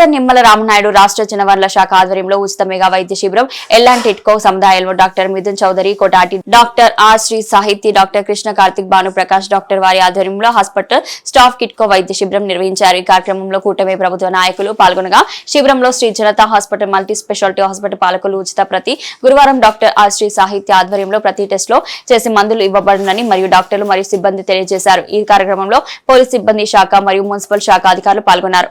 Doctor Nimmala Rama Naidu రాష్ట్ర జనవనరుల శాఖ ఆధ్వర్యంలో ఉచిత మెగా వైద్య శిబిరం ఎల్లాంటిట్కో సముదాయంలో doctor Mithun Chaudhari Kotati doctor R Sri Sahiti doctor Krishna Karthik Bhanuprakash doctor వారి ఆధ్వర్యంలో హాస్పిటల్ స్టాఫ్ కిట్కో వైద్య శిబిరం నిర్వహించారు. ఈ కార్యక్రమంలో కూటమి ప్రభుత్వ నాయకులు పాల్గొనగా శిబిరంలో Shri Janata hospital multi specialty hospital పాలకులు ఉచిత ప్రతి గురువారం డాక్టర్ ఆర్ శ్రీ సాహిత్య ఆధ్వర్యంలో ప్రతి టెస్ట్ లో చేసి మందులు ఇవ్వబడునని మరియు డాక్టర్లు మరియు సిబ్బంది తెలియజేశారు. ఈ కార్యక్రమంలో పోలీస్ సిబ్బంది శాఖ మరియు మున్సిపల్ శాఖ అధికారులు పాల్గొన్నారు.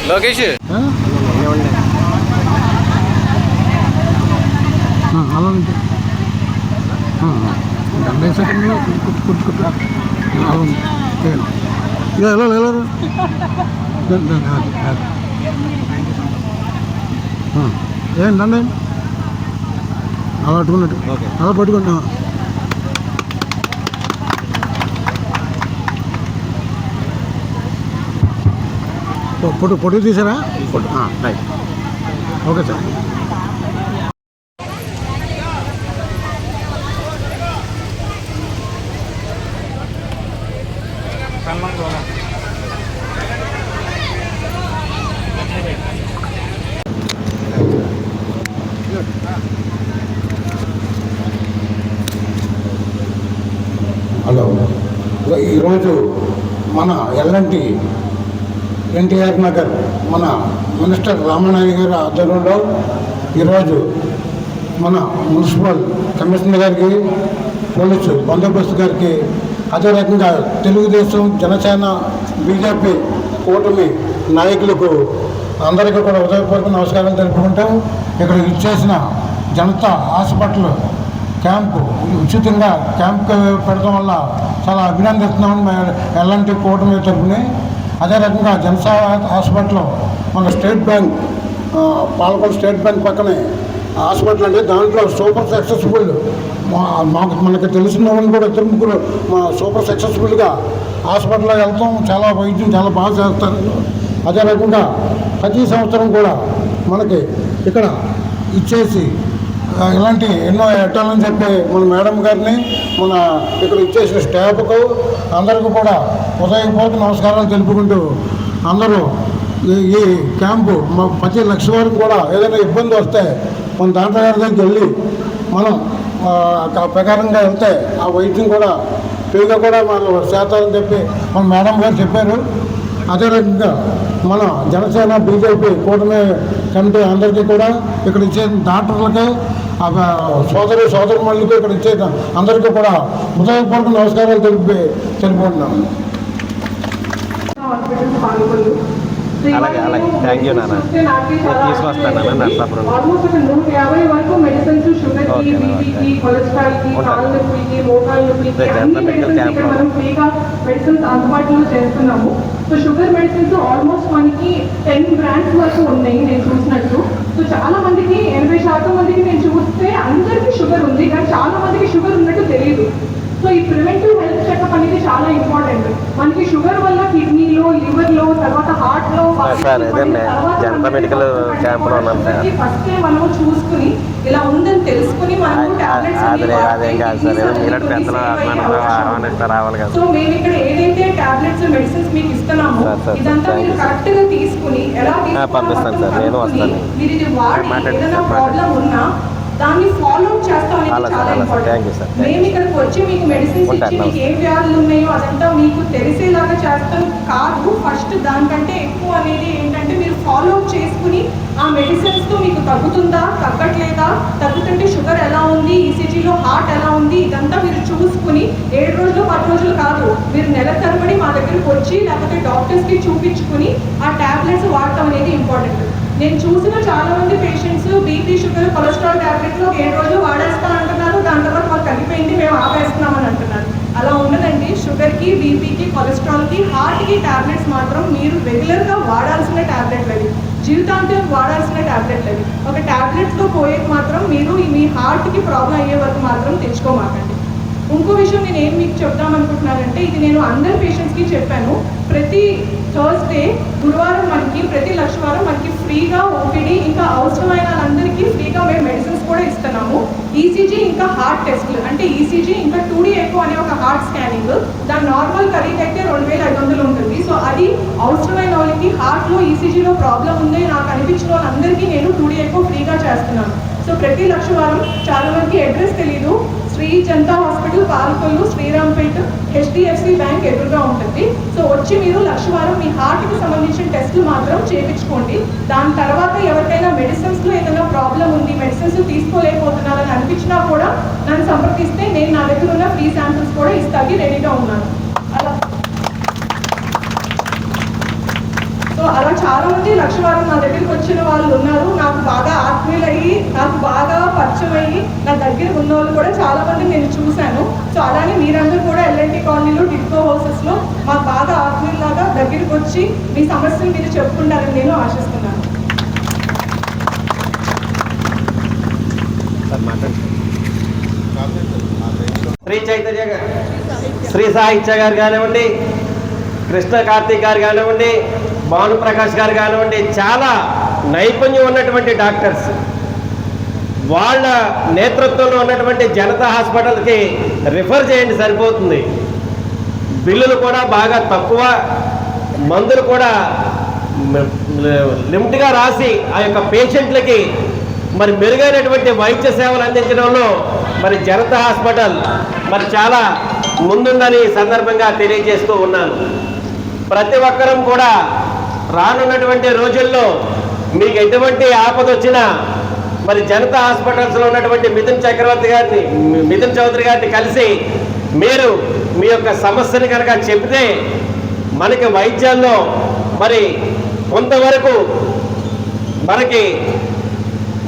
లోకేష్ ఏంటండి అలా పట్టుకున్నట్టు అలా పట్టుకుంటా ఫోటో తీసారా? Right, okay sir. హలో, ఈరోజు మన ఎల్లంటి ఎన్టీఆర్ నగర్ మన మినిస్టర్ రామనాయుడు గారి ఆధ్వర్యంలో ఈరోజు మన మున్సిపల్ కమిషనర్ గారికి, పోలీసు బందోబస్తు గారికి, అదే రకంగా తెలుగుదేశం, జనసేన, బీజేపీ కూటమి నాయకులకు అందరికీ కూడా హృదయపూర్వక నమస్కారం తెలుపుకుంటాం. ఇక్కడ ఇచ్చేసిన జనతా హాస్పిటల్ క్యాంపు ఉచితంగా క్యాంప్ పెడతాం వల్ల చాలా అభినందిస్తున్నామని ఎల్లంటి కూటమి తరపుని. అదే రకంగా జనతా హాస్పిటల్ మన state bank Palakonda state bank పక్కనే హాస్పిటల్ అండి. దాంట్లో సూపర్ సక్సెస్ఫుల్ మనకి తెలిసిన వాళ్ళని కూడా ఇద్దరు ముగ్గురు సూపర్ సక్సెస్ఫుల్గా హాస్పిటల్కి వెళ్తాం. చాలా వైద్యం చాలా బాగా చేస్తారు. అదే రకంగా ప్రతి సంవత్సరం కూడా మనకి ఇక్కడ ఇచ్చేసి ఇలాంటి ఎన్నో ఎట్టాలని చెప్పి మన మేడం గారిని, మన ఇక్కడ ఇచ్చేసిన స్టాఫ్కు అందరికీ కూడా హృదయపూర్వక నమస్కారాలు తెలుపుకుంటూ అందరూ ఈ క్యాంపు ప్రతి లక్ష వరకు కూడా ఏదైనా ఇబ్బంది వస్తే మన డాక్టర్ గారి దగ్గరికి వెళ్ళి మనం ప్రకారంగా వెళ్తే ఆ వైద్యం కూడా ఫ్రీగా కూడా మనం చేస్తారని చెప్పి మన మేడం గారు చెప్పారు. అదే రకంగా మన జనసేన, బీజేపీ కూటమి కమిటీ అందరికీ కూడా ఇక్కడ ఇచ్చే డాక్టర్లకి, సోదరుమణులకి ఇక్కడ ఇచ్చే అందరికీ కూడా హృదయపూర్వక నమస్కారాలు తెలుపుకుంటున్నాం. అలాగే అలాగే థ్యాంక్ యూ నాన్న, తీసుకొస్తాను నాన్న నర్సాపురం. ఆల్మోస్ట్ ఒక 150 వరకు మెడిసిన్స్ షుగర్కి, బీపీకి, కొలెస్ట్రాల్కి, కాళ్ళ నొప్పికి, మోకాళ్ళ నొప్పికి అన్ని మెడిసిన్స్ మనం ఫ్రీగా మెడిసిన్స్ అందుబాటులో చేస్తున్నాము. సో షుగర్ మెడిసిన్స్ ఆల్మోస్ట్ మనకి 10 బ్రాండ్స్ వరకు ఉన్నాయి నేను చూసినట్టు. సో చాలా మందికి 80% మందికి నేను చూస్తే అందరికీ షుగర్ ఉంది, కానీ చాలా మందికి షుగర్ ఉన్నట్టు తెలియదు. సో ఈ ప్రివెంటివ్ హెల్త్ చెకప్ అనేది చాలా ఇంపార్టెంట్. మనకి షుగర్ వల్ల కిడ్నీలో, లివర్లో, తర్వాత హార్ట్లో ఫస్ట్ మనం చూసుకుని ఇలా ఉందని తెలుసుకుని మనం సో మేము ఇక్కడ ఏదైతే టాబ్లెట్స్ మెడిసిన్స్ మీకు ఇస్తున్నామో ఇదంతా మీరు కరెక్ట్ గా తీసుకుని ఎలా పంపిస్తాను సార్, నేను వస్తాను. మీరు ఇది వాడి ఏదైనా ప్రాబ్లం ఉన్నా దాన్ని ఫాలో అప్ చేస్తాం అనేది చాలా ఇంపార్టెంట్. మేము ఇక్కడికి వచ్చి మీకు మెడిసిన్స్ ఇచ్చి మీకు ఏ వ్యాధులు ఉన్నాయో అదంతా మీకు తెలిసేలాగా చేస్తాం కాదు. ఫస్ట్ దానికంటే ఎక్కువ అనేది ఏంటంటే మీరు ఫాలో అప్ చేసుకుని ఆ మెడిసిన్స్తో మీకు తగ్గుతుందా, తగ్గట్లేదా, తగ్గుతుంటే షుగర్ ఎలా ఉంది, ఈసీజీలో హార్ట్ ఎలా ఉంది, ఇదంతా మీరు చూసుకుని 7 రోజులు 10 రోజులు కాదు, మీరు నెల తరబడి మా దగ్గరికి వచ్చి లేకపోతే డాక్టర్స్కి చూపించుకుని ఆ ట్యాబ్లెట్స్ వాడటం అనేది ఇంపార్టెంట్. నేను చూసిన చాలా మంది పేషెంట్స్ బీపీ, షుగర్, కొలెస్ట్రాల్ ట్యాబ్లెట్లు 7 రోజులు వాడేస్తాను అంటున్నారు, దాని తర్వాత మాకు తగ్గిపోయింది మేము ఆపేస్తున్నామని అంటున్నారు. అలా ఉండదండి. షుగర్కి, బీపీకి, కొలెస్ట్రాల్కి, హార్ట్కి ట్యాబ్లెట్స్ మాత్రం మీరు రెగ్యులర్గా వాడాల్సిన ట్యాబ్లెట్లు అవి, జీవితాంతం వాడాల్సిన ట్యాబ్లెట్లు అవి. ఒక ట్యాబ్లెట్స్తో పోయేది మాత్రం మీరు మీ హార్ట్కి ప్రాబ్లం అయ్యే వరకు మాత్రం తెచ్చుకోమాకండి. ఇంకో విషయం నేను ఏం మీకు చెప్దామనుకుంటున్నానంటే, ఇది నేను అందరి పేషెంట్స్కి చెప్పాను. ప్రతి థర్స్డే గురువారం మనకి ప్రతి లక్షవారం మనకి ఫ్రీగా ఓపీడీ, ఇంకా అవసరమైన వాళ్ళందరికీ ఫ్రీగా మేము మెడిసిన్స్ కూడా ఇస్తున్నాము. ఈసీజీ ఇంకా హార్ట్ టెస్ట్లు అంటే ఈసీజీ ఇంకా 2D ఎకో అనే ఒక హార్ట్ స్కానింగ్, దాని నార్మల్ ఖరీదైతే 2500 ఉంటుంది. సో అది అవసరమైన వాళ్ళకి హార్ట్లో ఈసీజీలో ప్రాబ్లం ఉంది నాకు అనిపించిన వాళ్ళందరికీ నేను 2D ఎకో ఫ్రీగా చేస్తున్నాను. సో ప్రతి లక్షవారం చాలా మందికి అడ్రస్ తెలీదు. Sri Janata hospital Palakollu, Srirampet, HDFC bank ఎదురుగా ఉంటుంది. సో వచ్చి మీరు లక్షవారం మీ హార్ట్కి సంబంధించిన టెస్టులు మాత్రం చేయించుకోండి. దాని తర్వాత ఎవరికైనా మెడిసిన్స్లో ఏదైనా ప్రాబ్లం ఉంది, మెడిసిన్స్ తీసుకోలేకపోతున్నారని అనిపించినా కూడా నన్ను సంప్రదిస్తే నేను నా దగ్గర ఉన్న ఫ్రీ శాంపిల్స్ కూడా ఇస్తాకి రెడీగా ఉన్నాను. అలా చాలా మంది లక్షవారం నా దగ్గరికి వచ్చిన వాళ్ళు ఉన్నారు. నాకు బాగా ఆత్మీయులయ్యి, నాకు బాగా పరిచయం అయ్యి నా దగ్గర ఉన్న వాళ్ళు కూడా చాలా మంది నేను చూశాను. సో అలానే మీరందరూ కూడా LNT కాలనీలో, డిస్కో హౌసెస్లో మాకు బాగా ఆత్మీయులాగా దగ్గరికి వచ్చి మీ సమస్యలు మీరు చెప్పుకుంటారని నేను ఆశిస్తున్నాను. శ్రీ చైతన్య గారు, శ్రీ సాహిత్య గారు కానివ్వండి, కృష్ణ కార్తీక్ గారు కానివ్వండి, భానుప్రకాష్ గారు కానివ్వండి, చాలా నైపుణ్యం ఉన్నటువంటి డాక్టర్స్. వాళ్ళ నేతృత్వంలో ఉన్నటువంటి జనతా హాస్పిటల్కి రిఫర్ చేయండి, సరిపోతుంది. బిల్లులు కూడా బాగా తక్కువ, మందులు కూడా లిమిట్గా రాసి ఆ యొక్క పేషెంట్లకి మరి మెరుగైనటువంటి వైద్య సేవలు అందించడంలో మరి జనతా హాస్పిటల్ మరి చాలా ముందుందని సందర్భంగా తెలియజేస్తూ ఉన్నాను. ప్రతి ఒక్కరం కూడా రానున్నటువంటి రోజుల్లో మీకు ఎటువంటి ఆపద వచ్చినా మరి జనతా హాస్పిటల్స్లో ఉన్నటువంటి మిథున్ చౌదరి గారిని కలిసి మీరు మీ యొక్క సమస్యని కనుక చెబితే మనకి వైద్యాల్లో మరి కొంతవరకు మనకి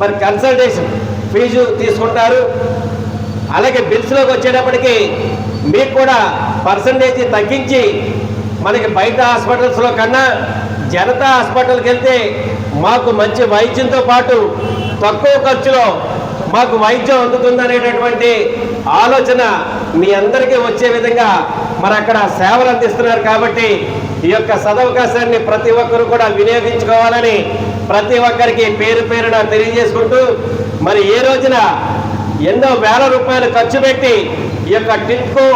మరి కన్సల్టేషన్ ఫీజు తీసుకుంటారు. అలాగే బిల్స్లోకి వచ్చేటప్పటికి మీకు కూడా పర్సంటేజ్ తగ్గించి మనకి బయట హాస్పిటల్స్లో కన్నా జనతా హాస్పిటల్కి వెళ్తే మాకు మంచి వైద్యంతో పాటు తక్కువ ఖర్చులో మాకు వైద్యం అందుతుందనేటటువంటి ఆలోచన మీ అందరికీ వచ్చే విధంగా మరి అక్కడ సేవలు అందిస్తున్నారు. కాబట్టి ఈ యొక్క సదవకాశాన్ని ప్రతి ఒక్కరు కూడా వినియోగించుకోవాలని ప్రతి ఒక్కరికి పేరు పేరున తెలియజేసుకుంటూ, మరి ఏ రోజున ఎన్నో వేల రూపాయలు ఖర్చు పెట్టి ఈ యొక్క టిట్కో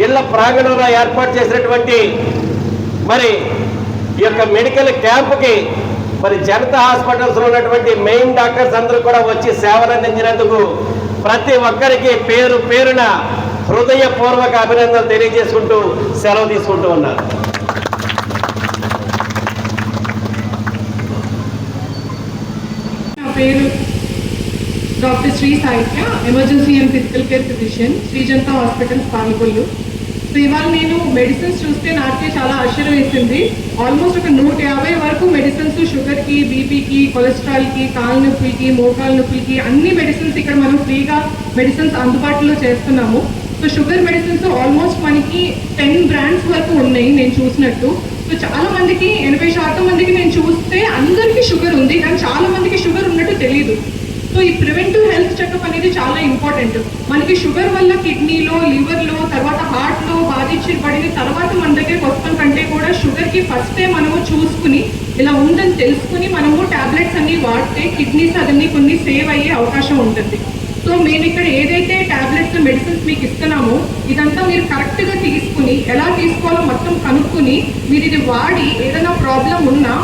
ఇళ్ల ప్రాంగణంలో ఏర్పాటు చేసినటువంటి మరి ఈ యొక్క మెడికల్ క్యాంపుకి మరి జనతా హాస్పిటల్స్లో ఉన్నటువంటి మెయిన్ డాక్టర్స్ అందరూ కూడా వచ్చి సేవలు అందించినందుకు ప్రతి ఒక్కరికి పేరు పేరున హృదయపూర్వక అభినందనలు తెలియజేసుకుంటూ సెలవు తీసుకుంటూ ఉన్నారు. నా పేరు doctor Shri Sahithya, emergency and physical care physician, Shri Janata hospital Palakollu. So ఇవాళ నేను మెడిసిన్స్ చూస్తే నాకే చాలా ఆశ్చర్యం వేసింది. ఆల్మోస్ట్ ఒక 150 వరకు మెడిసిన్స్ షుగర్కి, బీపీకి, కొలెస్ట్రాల్కి, కాళ్ళ నొప్పులకి, మోకాళ్ళ నొప్పులకి అన్ని మెడిసిన్స్ ఇక్కడ మనం ఫ్రీగా మెడిసిన్స్ అందుబాటులో చేస్తున్నాము. సో షుగర్ మెడిసిన్స్ ఆల్మోస్ట్ మనకి 10 బ్రాండ్స్ వరకు ఉన్నాయి నేను చూసినట్టు. సో చాలా మందికి 80% మందికి నేను చూస్తే అందరికీ షుగర్ ఉంది, కానీ చాలా మందికి షుగర్ ఉన్నట్టు తెలియదు. సో ఈ ప్రివెంటివ్ హెల్త్ చెకప్ అనేది చాలా ఇంపార్టెంట్. మనకి షుగర్ వల్ల కిడ్నీలో, లివర్లో, తర్వాత హార్ట్లో బాధించబడిన తర్వాత మన దగ్గరికి వస్తాం కంటే కూడా షుగర్కి ఫస్టే మనము చూసుకుని ఇలా ఉందని తెలుసుకుని మనము టాబ్లెట్స్ అన్ని వాడితే కిడ్నీస్ అదన్నీ కొన్ని సేవ్ అయ్యే అవకాశం ఉంటుంది. సో మేము ఇక్కడ ఏదైతే టాబ్లెట్స్, మెడిసిన్స్ మీకు ఇస్తున్నామో ఇదంతా మీరు కరెక్ట్గా తీసుకుని ఎలా తీసుకోవాలో మొత్తం కనుక్కుని మీరు ఇది వాడి ఏదైనా ప్రాబ్లం ఉన్నా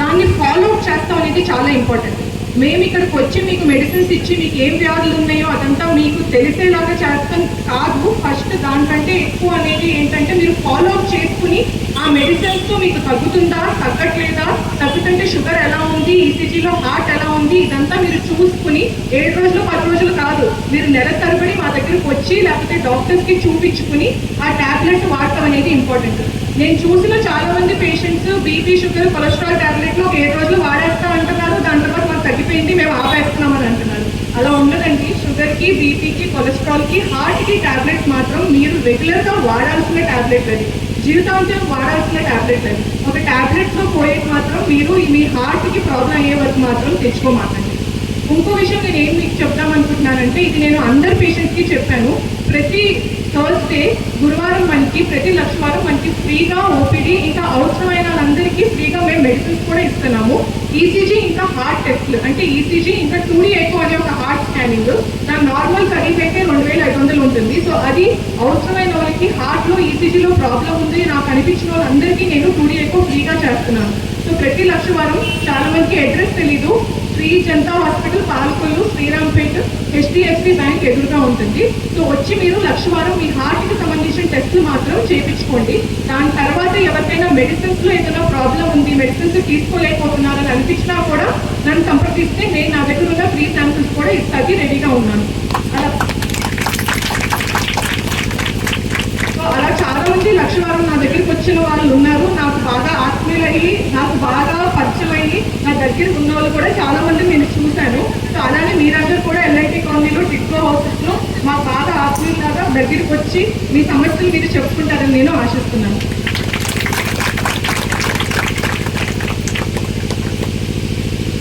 దాన్ని ఫాలో అప్ చేస్తాం అనేది చాలా ఇంపార్టెంట్. మేము ఇక్కడికి వచ్చి మీకు మెడిసిన్స్ ఇచ్చి మీకు ఏం వ్యాధులు ఉన్నాయో అదంతా మీకు తెలిసేలాగా చేస్తాం కాదు. ఫస్ట్ దానికంటే ఎక్కువ అనేది ఏంటంటే మీరు ఫాలో అప్ చేసుకుని ఆ మెడిసిన్స్తో మీకు తగ్గుతుందా, తగ్గట్లేదా, తగ్గుతుంటే షుగర్ ఎలా ఉంది, ఈసీజీలో హార్ట్ ఎలా ఉంది, ఇదంతా మీరు చూసుకుని 7 రోజులు 10 రోజులు కాదు, మీరు నెల తరబడి మా దగ్గరకు వచ్చి లేకపోతే డాక్టర్స్కి చూపించుకుని ఆ టాబ్లెట్స్ వాడటం అనేది ఇంపార్టెంట్. నేను చూసిన చాలా మంది పేషెంట్స్ బీపీ, షుగర్, కొలెస్ట్రాల్ టాబ్లెట్లు ఒక 7 రోజులు వాడేస్తా అంటున్నారు, దాని తర్వాత మాకు తగ్గిపోయింది మేము ఆపేస్తున్నామని అంటున్నారు. అలా ఉండదండి. షుగర్కి, బీపీకి, కొలెస్ట్రాల్కి, హార్ట్కి టాబ్లెట్స్ మాత్రం మీరు రెగ్యులర్గా వాడాల్సిన టాబ్లెట్ అది, జీవితాంతం వాడాల్సిన టాబ్లెట్ అది. ఒక టాబ్లెట్తో పోయేది మాత్రం మీరు మీ హార్ట్కి ప్రాబ్లం అయ్యే వరకు మాత్రం తెచ్చుకోమాకండి. ఇంకో విషయం నేను ఏం మీకు చెప్తామనుకుంటున్నానంటే, ఇది నేను అందరు పేషెంట్స్కి చెప్పాను. ప్రతి థర్స్డే, గురువారం మనకి ప్రతి లక్షవారం మనకి ఫ్రీగా ఓపీడీ, ఇంకా అవసరమైన వాళ్ళందరికీ ఫ్రీగా మేము మెడిసిన్స్ కూడా ఇస్తున్నాము. ఈసీజీ ఇంకా హార్ట్ టెస్ట్లు, అంటే ఈసీజీ ఇంకా 2D ఎకో అనే ఒక హార్ట్ స్కానింగ్, దాని నార్మల్ ఖరీదు అయితే 2500 ఉంటుంది. సో సో అది అవసరమైన వాళ్ళకి హార్ట్లో ఈసీజీలో ప్రాబ్లం ఉంది నాకు అనిపించిన వాళ్ళందరికీ నేను 2D ఎకో ఫ్రీగా చేస్తున్నాను. సో ప్రతి లక్షవారం చాలా మందికి అడ్రస్ తెలీదు. Sri Janata hospital, Palakollu, Srirampet, HDFC bank ఎదురుగా ఉంటుంది. సో వచ్చి మీరు లక్షవారం మీ హార్ట్కి సంబంధించిన టెస్టులు మాత్రం చేయించుకోండి. దాని తర్వాత ఎవరికైనా మెడిసిన్స్లో ఏదైనా ప్రాబ్లం ఉంది, మెడిసిన్స్ తీసుకోలేకపోతున్నారని అనిపించినా కూడా నన్ను సంప్రదిస్తే నేను నా దగ్గర ఉన్న ఫ్రీ శాంపిల్స్ కూడా ఇస్తాకి రెడీగా ఉన్నాను. అలా చాలా మంది లక్షవారం నా దగ్గరికి వచ్చిన వాళ్ళు ఉన్నారు. నాకు బాగా ఆత్మీయులయ్యి, నాకు బాగా పరిచయం అయ్యి నా దగ్గర ఉన్న వాళ్ళు కూడా చాలా మంది నేను చూశాను. సో అలానే మీరందరూ కూడా LIT కాలనీలో, టిట్కో హౌసెస్లో మాకు బాగా ఆత్మీయులాగా దగ్గరికి వచ్చి మీ సమస్యలు మీరు చెప్పుకుంటారని నేను ఆశిస్తున్నాను.